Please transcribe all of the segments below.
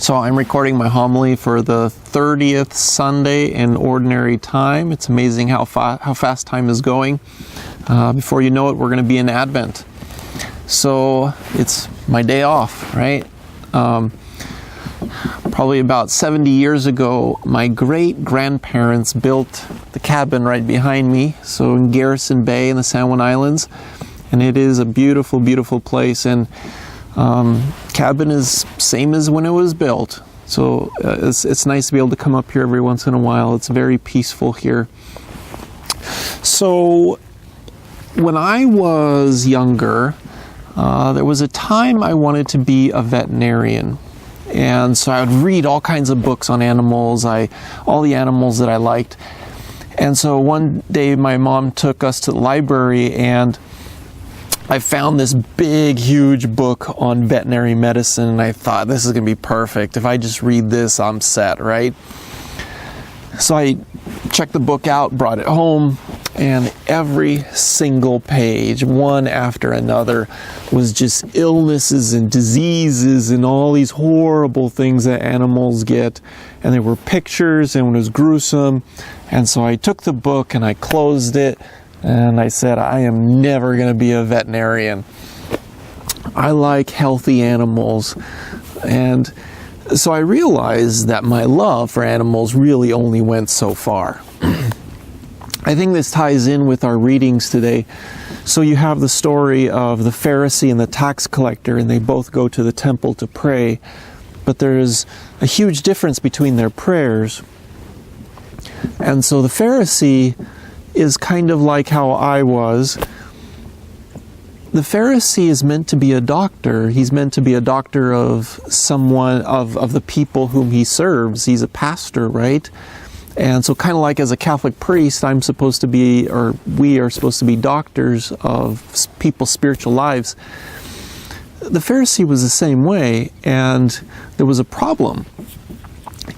So I'm recording my homily for the 30th Sunday in Ordinary Time. It's amazing how fast time is going. Before you know it, we're going to be in Advent. So it's my day off, right? Probably about 70 years ago, my great-grandparents built the cabin right behind me, so in Garrison Bay in the San Juan Islands. And it is a beautiful, beautiful place. And cabin is same as when it was built. So it's nice to be able to come up here every once in a while. It's very peaceful here. So when I was younger, there was a time I wanted to be a veterinarian. And so I would read all kinds of books on animals, all the animals that I liked. And so one day my mom took us to the library and I found this big, huge book on veterinary medicine, and I thought, this is going to be perfect. If I just read this, I'm set, right? So I checked the book out, brought it home, and every single page, one after another, was just illnesses and diseases and all these horrible things that animals get. And there were pictures, and it was gruesome. And so I took the book and I closed it. And I said, I am never going to be a veterinarian. I like healthy animals. And so I realized that my love for animals really only went so far. I think this ties in with our readings today. So you have the story of the Pharisee and the tax collector, and they both go to the temple to pray. But there's a huge difference between their prayers. And so the Pharisee is kind of like how I was. The Pharisee is meant to be a doctor. He's meant to be a doctor of someone, of the people whom he serves. He's a pastor, right? And so kind of like as a Catholic priest, I'm supposed to be, or we are supposed to be doctors of people's spiritual lives. The Pharisee was the same way, and there was a problem.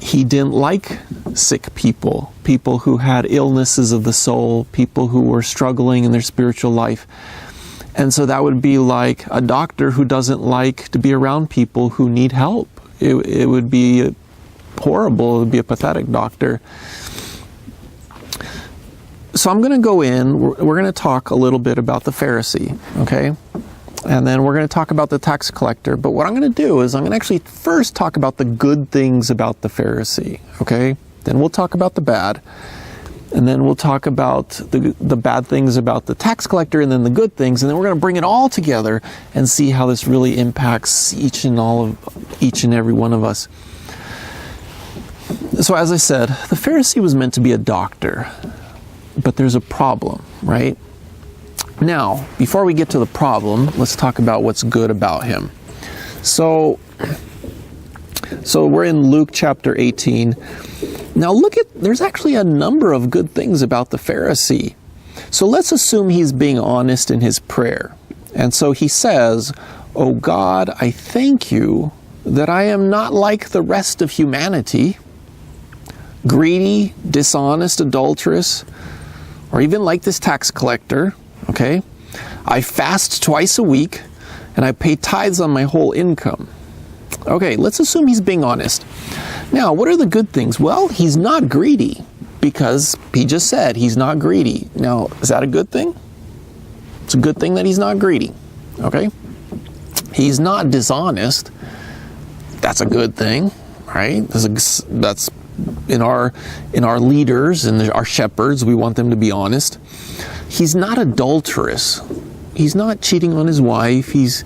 He didn't like sick people, people who had illnesses of the soul, people who were struggling in their spiritual life. And so that would be like a doctor who doesn't like to be around people who need help. It would be horrible. It would be a pathetic doctor. So I'm going to go in, we're going to talk a little bit about the Pharisee, okay? And then we're going to talk about the tax collector. But what I'm going to do is I'm going to actually first talk about the good things about the Pharisee, okay? Then we'll talk about the bad. And then we'll talk about the bad things about the tax collector, and then the good things. And then we're going to bring it all together and see how this really impacts each and every one of us. So as I said, the Pharisee was meant to be a doctor. But there's a problem, right? Now, before we get to the problem, let's talk about what's good about him. So we're in Luke chapter 18. Now there's actually a number of good things about the Pharisee. So let's assume he's being honest in his prayer. And so he says, "Oh God, I thank you that I am not like the rest of humanity, greedy, dishonest, adulterous, or even like this tax collector. Okay, I fast twice a week, and I pay tithes on my whole income." Okay, let's assume he's being honest. Now, what are the good things? Well, he's not greedy, because he just said he's not greedy. Now, is that a good thing? It's a good thing that he's not greedy, okay? He's not dishonest. That's a good thing, right? That's in our leaders and our shepherds, we want them to be honest. He's not adulterous. He's not cheating on his wife. He's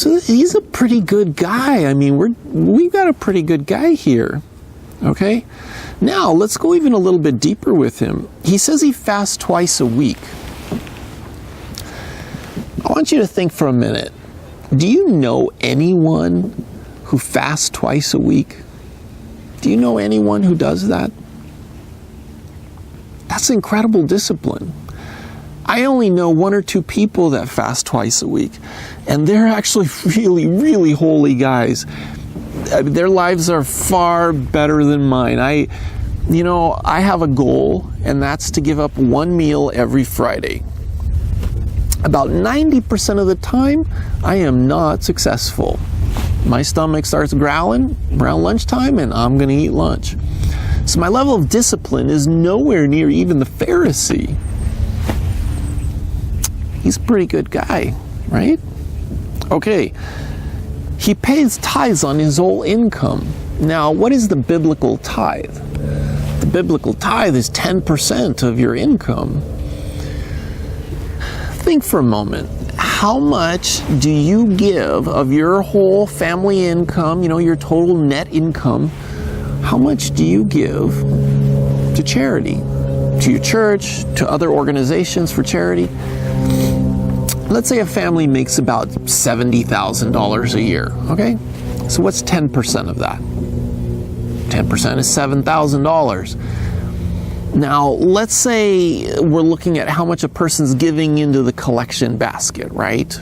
a pretty good guy. I mean, we've got a pretty good guy here. Okay? Now, let's go even a little bit deeper with him. He says he fasts twice a week. I want you to think for a minute. Do you know anyone who fasts twice a week? Do you know anyone who does that? That's incredible discipline. I only know one or two people that fast twice a week, and they're actually really, really holy guys. Their lives are far better than mine. I have a goal, and that's to give up one meal every Friday. About 90% of the time, I am not successful. My stomach starts growling around lunchtime, and I'm going to eat lunch. So my level of discipline is nowhere near even the Pharisee. He's a pretty good guy, right? Okay, he pays tithes on his whole income. Now, what is the biblical tithe? The biblical tithe is 10% of your income. Think for a moment. How much do you give of your whole family income, your total net income? How much do you give to charity? To your church, to other organizations for charity? Let's say a family makes about $70,000 a year, okay? So what's 10% of that? 10% is $7,000. Now, let's say we're looking at how much a person's giving into the collection basket, right?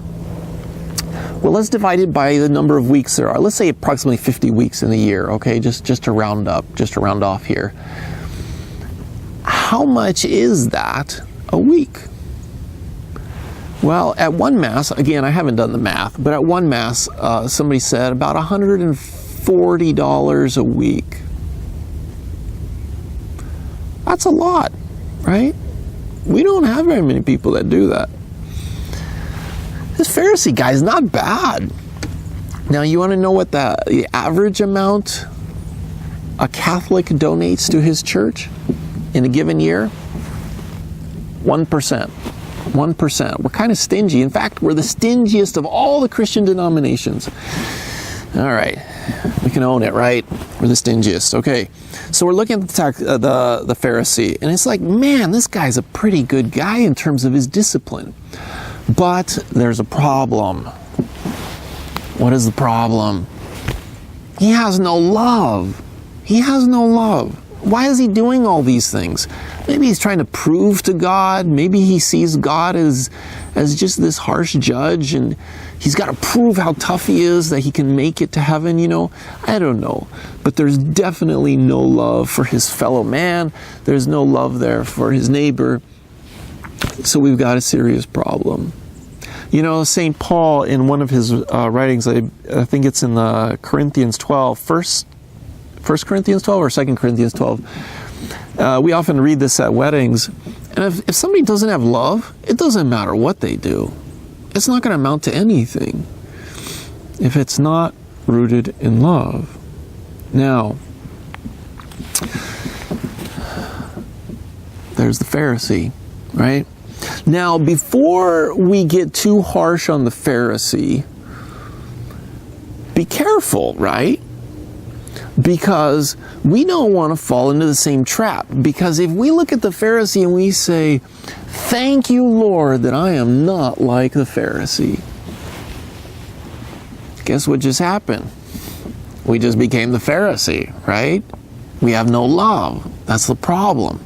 Well, let's divide it by the number of weeks there are. Let's say approximately 50 weeks in the year, okay? Just to round off here. How much is that a week? Well, at one Mass, again, I haven't done the math, but at one Mass, somebody said about $140 a week. That's a lot, right? We don't have very many people that do that. This Pharisee guy is not bad. Now, you want to know what the average amount a Catholic donates to his church in a given year? 1%. 1%. We're kind of stingy. In fact, we're the stingiest of all the Christian denominations. All right. We can own it, right? We're the stingiest. Okay. So we're looking at the Pharisee, and it's like, man, this guy's a pretty good guy in terms of his discipline. But there's a problem. What is the problem? He has no love. He has no love. Why is he doing all these things? Maybe he's trying to prove to God. Maybe he sees God as just this harsh judge, and he's got to prove how tough he is, that he can make it to heaven, I don't know. But there's definitely no love for his fellow man. There's no love there for his neighbor. So we've got a serious problem. St. Paul, in one of his writings, I think it's in the Corinthians 12, First Corinthians 12 or 2 Corinthians 12, we often read this at weddings. And if somebody doesn't have love, it doesn't matter what they do. It's not going to amount to anything if it's not rooted in love. Now, there's the Pharisee, right? Now, before we get too harsh on the Pharisee, be careful, right? Because we don't want to fall into the same trap. Because if we look at the Pharisee and we say, thank you, Lord, that I am not like the Pharisee, guess what just happened? We just became the Pharisee, right? We have no love. That's the problem.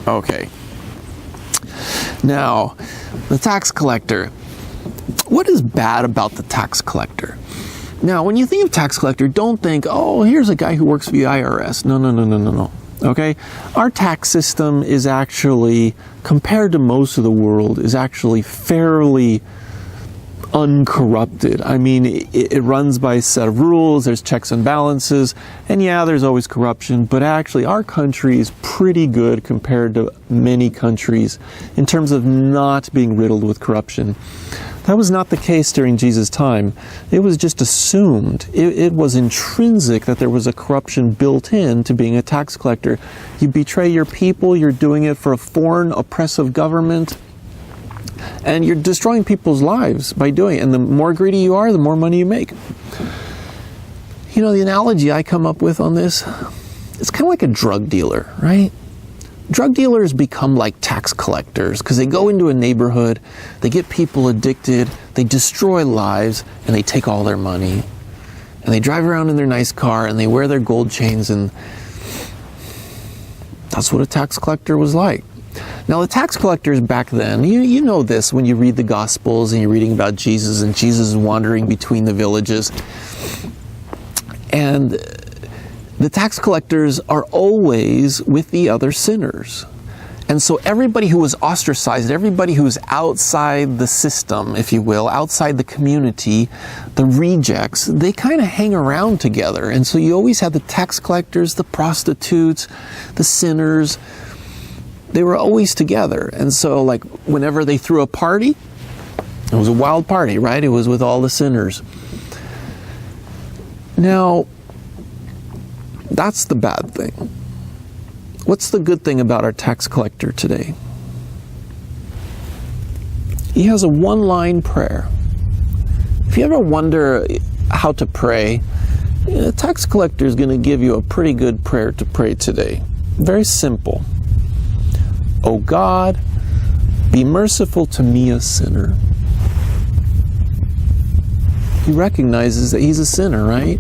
Okay. Now, the tax collector. What is bad about the tax collector? Now, when you think of tax collector, don't think, oh, here's a guy who works for the IRS. No. Okay? Our tax system is actually, compared to most of the world, is actually fairly uncorrupted. I mean, it runs by a set of rules, there's checks and balances, and yeah, there's always corruption, but actually our country is pretty good compared to many countries in terms of not being riddled with corruption. That was not the case during Jesus' time. It was just assumed. It was intrinsic that there was a corruption built in to being a tax collector. You betray your people, you're doing it for a foreign oppressive government, and you're destroying people's lives by doing it. And the more greedy you are, the more money you make. The analogy I come up with on this, it's kind of like a drug dealer, right? Drug dealers become like tax collectors because they go into a neighborhood, they get people addicted, they destroy lives, and they take all their money. And they drive around in their nice car, and they wear their gold chains, and that's what a tax collector was like. Now, the tax collectors back then, you know this when you read the Gospels and you're reading about Jesus, and Jesus is wandering between the villages. And the tax collectors are always with the other sinners. And so everybody who was ostracized, everybody who's outside the system, if you will, outside the community, the rejects, they kind of hang around together. And so you always had the tax collectors, the prostitutes, the sinners. They were always together. And so like whenever they threw a party, it was a wild party, right? It was with all the sinners. Now, that's the bad thing. What's the good thing about our tax collector today? He has a one-line prayer. If you ever wonder how to pray, a tax collector is going to give you a pretty good prayer to pray today. Very simple. Oh God, be merciful to me, a sinner. He recognizes that he's a sinner, right?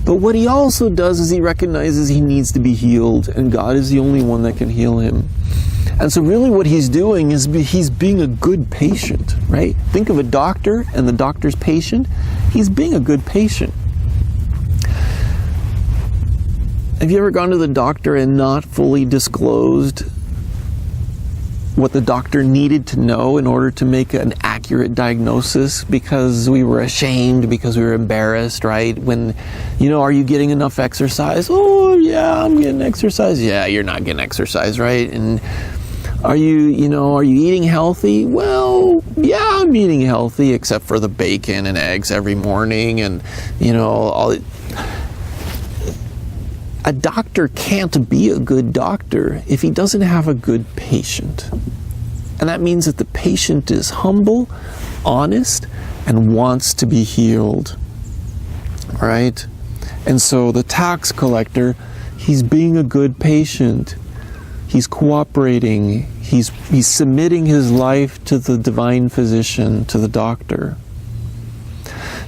But what he also does is he recognizes he needs to be healed, and God is the only one that can heal him. And so really what he's doing is he's being a good patient, right? Think of a doctor and the doctor's patient. He's being a good patient. Have you ever gone to the doctor and not fully disclosed what the doctor needed to know in order to make an accurate diagnosis because we were ashamed, because we were embarrassed, right? When, are you getting enough exercise? Oh, yeah, I'm getting exercise. Yeah, you're not getting exercise, right? And are you eating healthy? Well, yeah, I'm eating healthy, except for the bacon and eggs every morning and, a doctor can't be a good doctor if he doesn't have a good patient. And that means that the patient is humble, honest, and wants to be healed. Right? And so the tax collector, he's being a good patient. He's cooperating. He's submitting his life to the divine physician, to the doctor.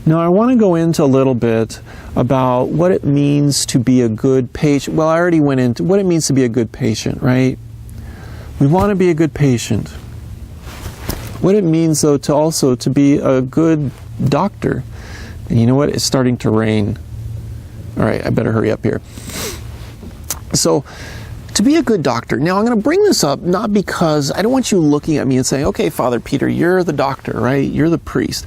Now I want to go into a little bit about what it means to be a good patient. Well, I already went into what it means to be a good patient, right? We want to be a good patient. What it means, though, to be a good doctor. And you know what? It's starting to rain. All right, I better hurry up here. So, to be a good doctor. Now, I'm going to bring this up not because I don't want you looking at me and saying, okay, Father Peter, you're the doctor, right? You're the priest.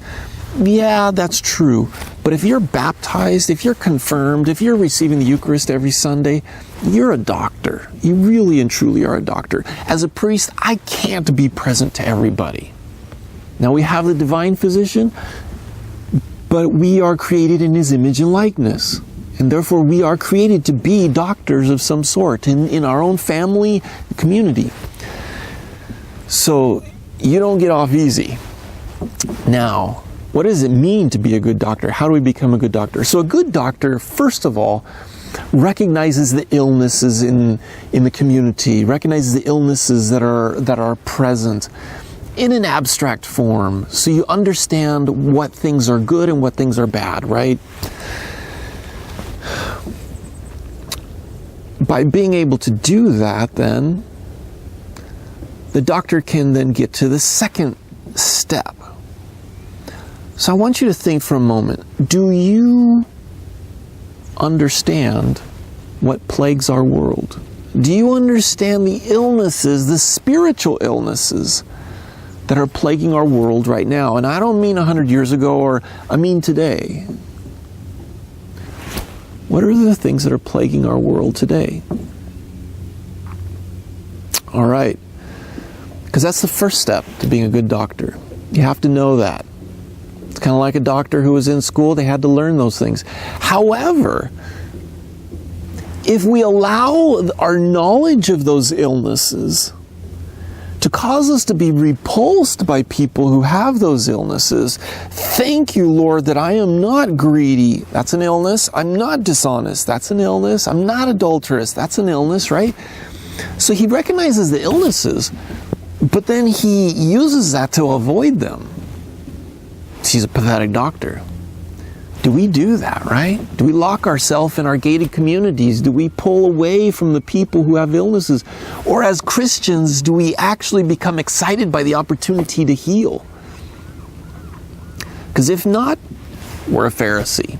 Yeah, that's true. But if you're baptized, if you're confirmed, if you're receiving the Eucharist every Sunday, you're a doctor. You really and truly are a doctor. As a priest, I can't be present to everybody. Now we have the divine physician, but we are created in his image and likeness. And therefore we are created to be doctors of some sort in our own family, community. So you don't get off easy. Now, what does it mean to be a good doctor? How do we become a good doctor? So a good doctor, first of all, recognizes the illnesses in the community, recognizes the illnesses that are present in an abstract form, so you understand what things are good and what things are bad, right? By being able to do that, then, the doctor can then get to the second step. So I want you to think for a moment, do you understand what plagues our world? Do you understand the illnesses, the spiritual illnesses that are plaguing our world right now? And I don't mean 100 years ago, or I mean today. What are the things that are plaguing our world today? All right. Because that's the first step to being a good doctor. You have to know that. It's kind of like a doctor who was in school. They had to learn those things. However, if we allow our knowledge of those illnesses to cause us to be repulsed by people who have those illnesses, thank you, Lord, that I am not greedy. That's an illness. I'm not dishonest. That's an illness. I'm not adulterous. That's an illness, right? So he recognizes the illnesses, but then he uses that to avoid them. He's a pathetic doctor. Do we do that, right? Do we lock ourselves in our gated communities? Do we pull away from the people who have illnesses? Or as Christians, do we actually become excited by the opportunity to heal? Because if not, we're a Pharisee.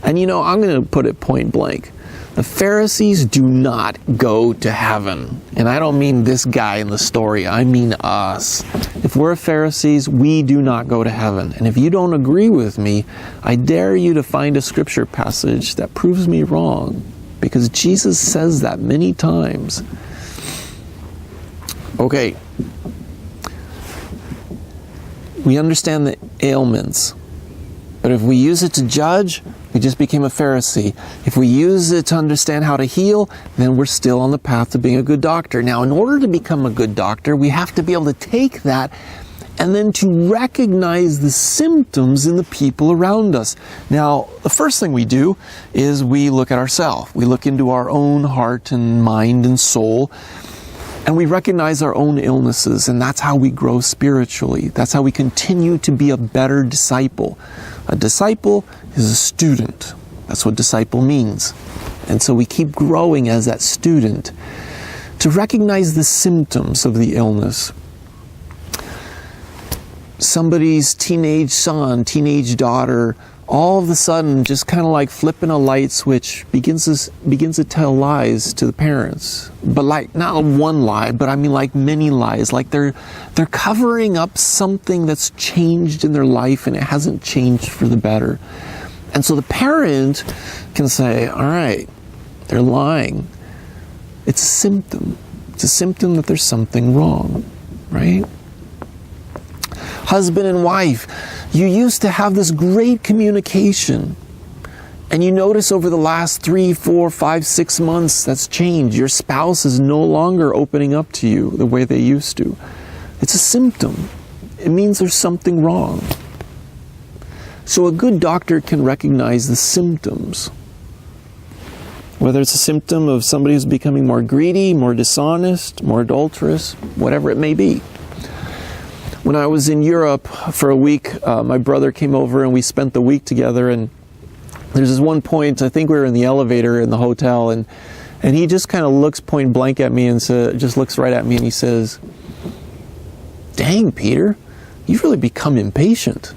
And I'm going to put it point blank. The Pharisees do not go to heaven. And I don't mean this guy in the story, I mean us. If we're Pharisees, we do not go to heaven. And if you don't agree with me, I dare you to find a scripture passage that proves me wrong. Because Jesus says that many times. Okay. We understand the ailments. But if we use it to judge, we just became a Pharisee. If we use it to understand how to heal, then we're still on the path to being a good doctor. Now, in order to become a good doctor, we have to be able to take that and then to recognize the symptoms in the people around us. Now, the first thing we do is we look at ourselves. We look into our own heart and mind and soul, and we recognize our own illnesses, and that's how we grow spiritually. That's how we continue to be a better disciple. A disciple is a student. That's what disciple means. And so we keep growing as that student to recognize the symptoms of the illness. Somebody's teenage son, teenage daughter, all of a sudden, just kind of like flipping a light switch, begins to tell lies to the parents. But like, not one lie, but I mean like many lies. Like they're covering up something that's changed in their life and it hasn't changed for the better. And so the parent can say, all right, they're lying. It's a symptom. It's a symptom that there's something wrong, right? Husband and wife, you used to have this great communication. And you notice over the last 3, 4, 5, 6 months that's changed. Your spouse is no longer opening up to you the way they used to. It's a symptom. It means there's something wrong. So a good doctor can recognize the symptoms. Whether it's a symptom of somebody who's becoming more greedy, more dishonest, more adulterous, whatever it may be. When I was in Europe for a week, my brother came over and we spent the week together, and there's this one point, I think we were in the elevator in the hotel, and he just kind of looks point blank at me and just looks right at me and he says, "Dang, Peter, you've really become impatient."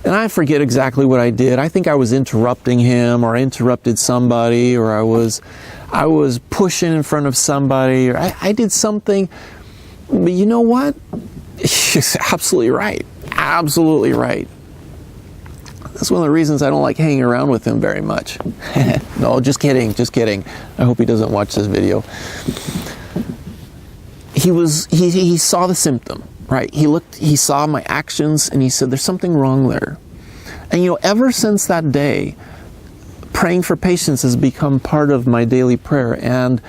And I forget exactly what I did. I think I was interrupting him, or I interrupted somebody, or I was pushing in front of somebody, or I did something. But you know what? He's absolutely right. Absolutely right. That's one of the reasons I don't like hanging around with him very much. No, just kidding, just kidding. I hope he doesn't watch this video. He saw the symptom, right? He saw my actions and he said, there's something wrong there. And you know, ever since that day, praying for patience has become part of my daily prayer. And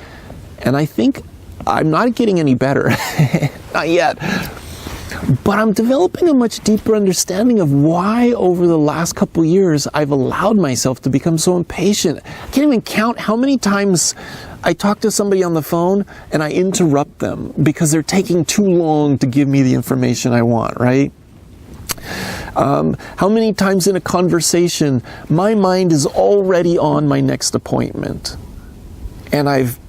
I think I'm not getting any better. Not yet. But I'm developing a much deeper understanding of why over the last couple years I've allowed myself to become so impatient. I can't even count how many times I talk to somebody on the phone and I interrupt them because they're taking too long to give me the information I want, right? How many times in a conversation my mind is already on my next appointment and I've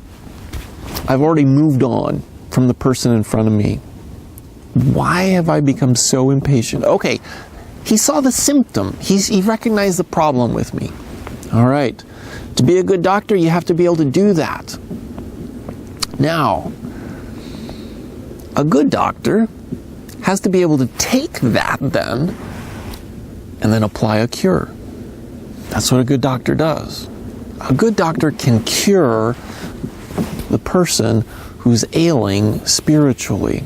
already moved on from the person in front of me. Why have I become so impatient? Okay, he saw the symptom. He recognized the problem with me. All right, to be a good doctor, you have to be able to do that. Now, a good doctor has to be able to take that then and then apply a cure. That's what a good doctor does. A good doctor can cure the person who's ailing spiritually.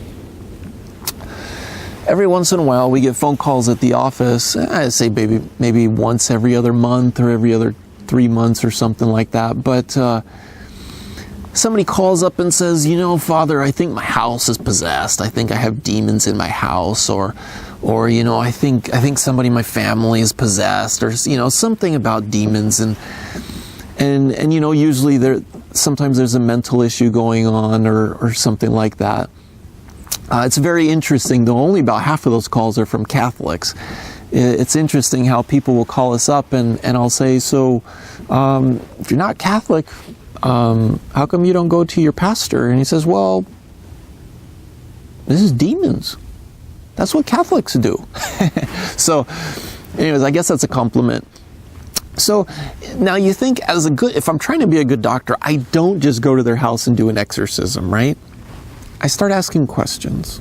Every once in a while, we get phone calls at the office. I say maybe once every other month or every other 3 months or something like that. But somebody calls up and says, you know, Father, I think my house is possessed. I think I have demons in my house, or you know, I think somebody in my family is possessed, or you know, something about demons, and you know, usually sometimes there's a mental issue going on or something like that. It's very interesting, though only about half of those calls are from Catholics. It's interesting how people will call us up and I'll say, so if you're not Catholic, how come you don't go to your pastor? And he says, well, this is demons. That's what Catholics do. So anyways, I guess that's a compliment. So now you think, if I'm trying to be a good doctor, I don't just go to their house and do an exorcism, right? I start asking questions.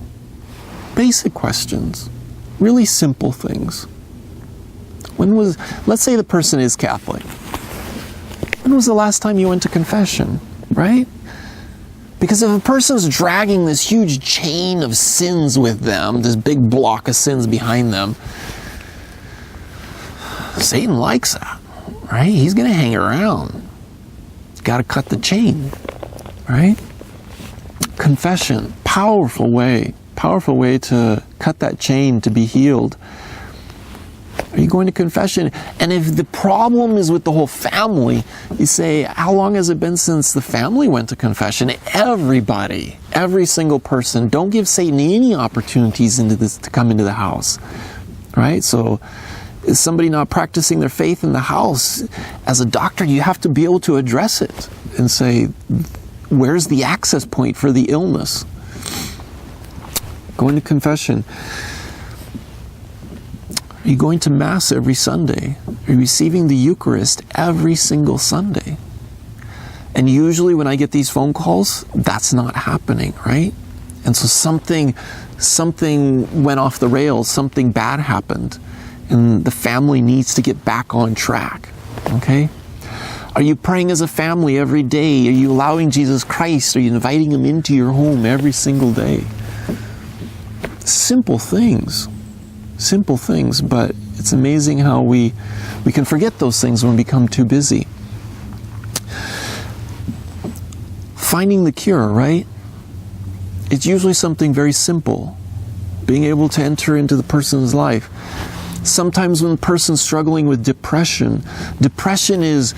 Basic questions. Really simple things. Let's say the person is Catholic. When was the last time you went to confession, right? Because if a person's dragging this huge chain of sins with them, this big block of sins behind them, Satan likes that, right? He's going to hang around. Got to cut the chain, right? Confession, powerful way to cut that chain, to be healed. Are you going to confession? And if the problem is with the whole family, you say, how long has it been since the family went to confession? Everybody, every single person. Don't give Satan any opportunities to come into the house, right? So is somebody not practicing their faith in the house? As a doctor, you have to be able to address it and say, where's the access point for the illness? Going to confession. Are you going to Mass every Sunday? Are you receiving the Eucharist every single Sunday? And usually when I get these phone calls, that's not happening, right? And so something went off the rails, something bad happened, and the family needs to get back on track, okay? Are you praying as a family every day? Are you allowing Jesus Christ? Are you inviting Him into your home every single day? Simple things, but it's amazing how we can forget those things when we become too busy. Finding the cure, right? It's usually something very simple. Being able to enter into the person's life. Sometimes when a person's struggling with depression is,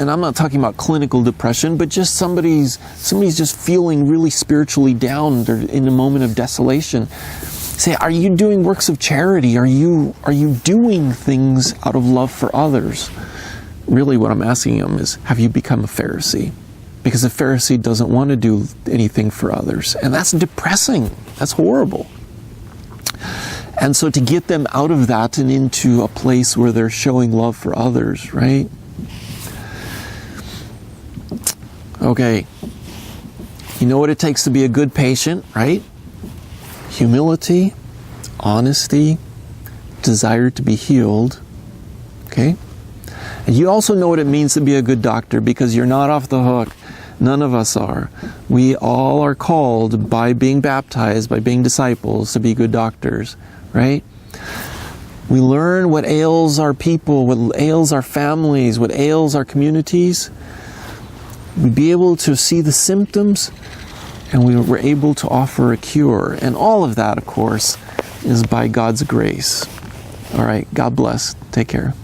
and I'm not talking about clinical depression, but just somebody's just feeling really spiritually down. They're in a moment of desolation. Say, are you doing works of charity? Are you doing things out of love for others? Really what I'm asking them is, have you become a Pharisee? Because a Pharisee doesn't want to do anything for others. And that's depressing. That's horrible. And so to get them out of that and into a place where they're showing love for others, right? Okay. You know what it takes to be a good patient, right? Humility, honesty, desire to be healed, okay? And you also know what it means to be a good doctor, because you're not off the hook. None of us are. We all are called by being baptized, by being disciples, to be good doctors, right? We learn what ails our people, what ails our families, what ails our communities. We'd be able to see the symptoms, and we were able to offer a cure. And all of that, of course, is by God's grace. All right, God bless. Take care.